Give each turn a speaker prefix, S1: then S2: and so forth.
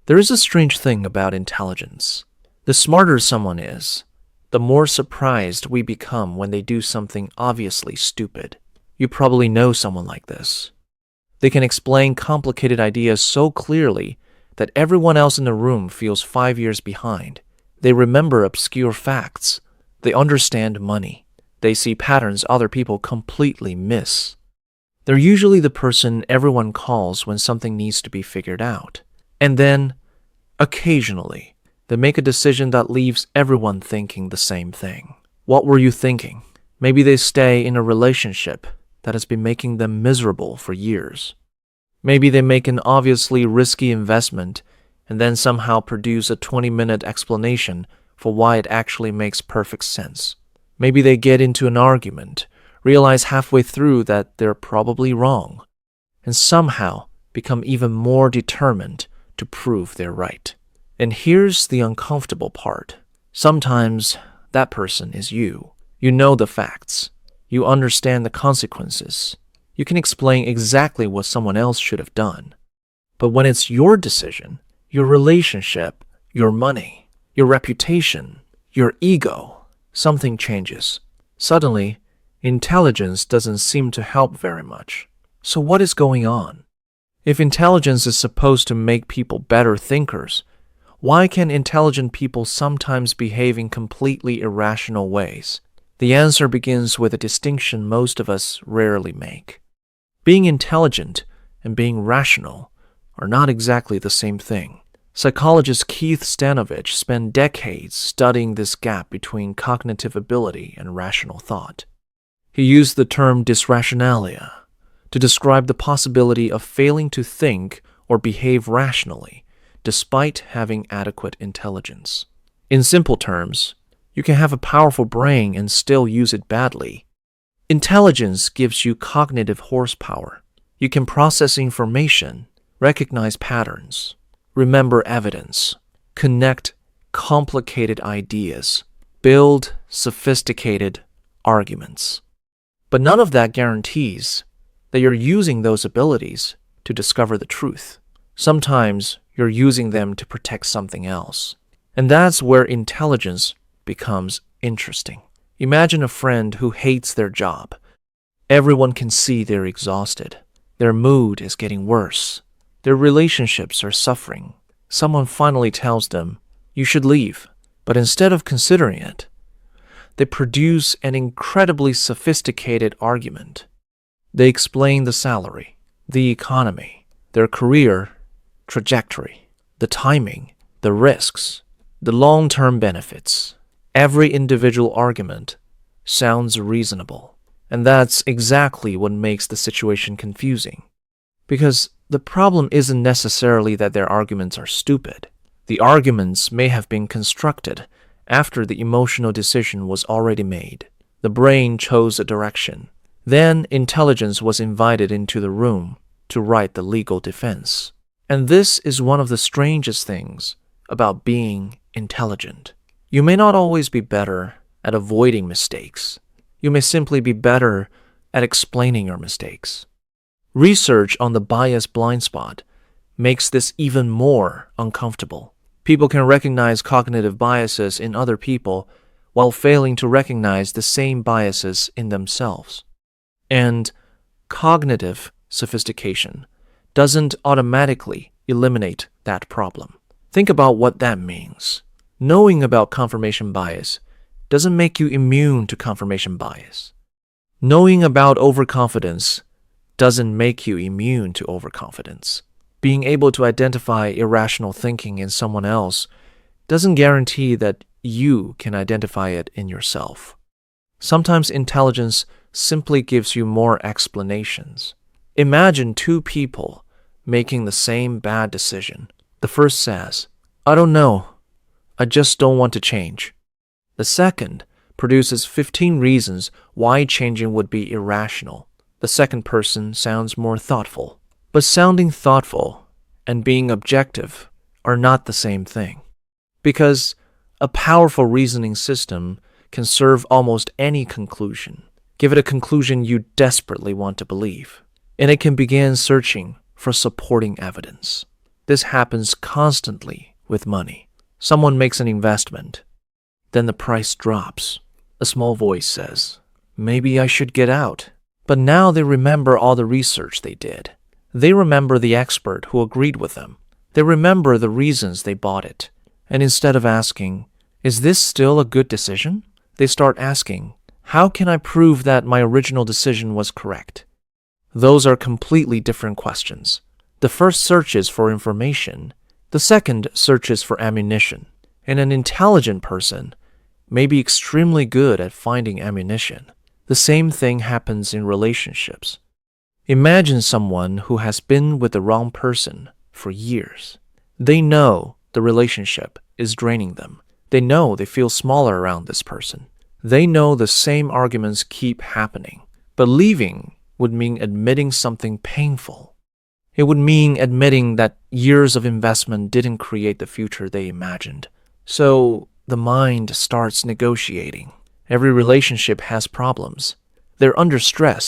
S1: There is a strange thing about intelligence. The smarter someone is, the more surprised we become when they do something obviously stupid. You probably know someone like this. They can explain complicated ideas so clearly that everyone else in the room feels 5 years behind. They remember obscure facts. They understand money. They see patterns other people completely miss. They're usually the person everyone calls when something needs to be figured out. And then, occasionally, they make a decision that leaves everyone thinking the same thing. What were you thinking? Maybe they stay in a relationship that has been making them miserable for years. Maybe they make an obviously risky investment and then somehow produce a 20-minute explanation for why it actually makes perfect sense. Maybe they get into an argument, realize halfway through that they're probably wrong, and somehow become even more determined to prove they're right. And here's the uncomfortable part. Sometimes that person is you. You know the facts. You understand the consequences. You can explain exactly what someone else should have done. But when it's your decision, your relationship, your money, your reputation, your ego, something changes. Suddenly, intelligence doesn't seem to help very much. So what is going on? If intelligence is supposed to make people better thinkers, why can intelligent people sometimes behave in completely irrational ways? The answer begins with a distinction most of us rarely make. Being intelligent and being rational are not exactly the same thing. Psychologist Keith Stanovich spent decades studying this gap between cognitive ability and rational thought. He used the term dysrationalia to describe the possibility of failing to think or behave rationally despite having adequate intelligence. In simple terms, you can have a powerful brain and still use it badly. Intelligence gives you cognitive horsepower. You can process information, recognize patterns, remember evidence, connect complicated ideas, build sophisticated arguments. But none of that guarantees that you're using those abilities to discover the truth. Sometimes you're using them to protect something else. And that's where intelligence becomes interesting. Imagine a friend who hates their job. Everyone can see they're exhausted. Their mood is getting worse. Their relationships are suffering. Someone finally tells them, "You should leave." But instead of considering it, they produce an incredibly sophisticated argument. They explain the salary, the economy, their career trajectory, the timing, the risks, the long-term benefits. Every individual argument sounds reasonable. And that's exactly what makes the situation confusing. Because the problem isn't necessarily that their arguments are stupid. The arguments may have been constructed after the emotional decision was already made. The brain chose a direction. Then intelligence was invited into the room to write the legal defense. And this is one of the strangest things about being intelligent. You may not always be better at avoiding mistakes. You may simply be better at explaining your mistakes. Research on the bias blind spot makes this even more uncomfortable. People can recognize cognitive biases in other people while failing to recognize the same biases in themselves. And cognitive sophistication doesn't automatically eliminate that problem. Think about what that means. Knowing about confirmation bias doesn't make you immune to confirmation bias. Knowing about overconfidence doesn't make you immune to overconfidence. Being able to identify irrational thinking in someone else doesn't guarantee that you can identify it in yourself. Sometimes intelligence simply gives you more explanations. Imagine two people making the same bad decision. The first says, "I don't know. I just don't want to change." The second produces 15 reasons why changing would be irrational. The second person sounds more thoughtful. But sounding thoughtful and being objective are not the same thing. Because a powerful reasoning system can serve almost any conclusion. Give it a conclusion you desperately want to believe, and it can begin searching for supporting evidence. This happens constantly with money. Someone makes an investment. Then the price drops. A small voice says, "Maybe I should get out." But now they remember all the research they did. They remember the expert who agreed with them. They remember the reasons they bought it. And instead of asking, "Is this still a good decision?" they start asking, "How can I prove that my original decision was correct?" Those are completely different questions. The first searches for information. The second searches for ammunition. And an intelligent person may be extremely good at finding ammunition. The same thing happens in relationships. Imagine someone who has been with the wrong person for years. They know the relationship is draining them. They know they feel smaller around this person. They know the same arguments keep happening. But leaving would mean admitting something painful. It would mean admitting that years of investment didn't create the future they imagined. So the mind starts negotiating. Every relationship has problems. They're under stress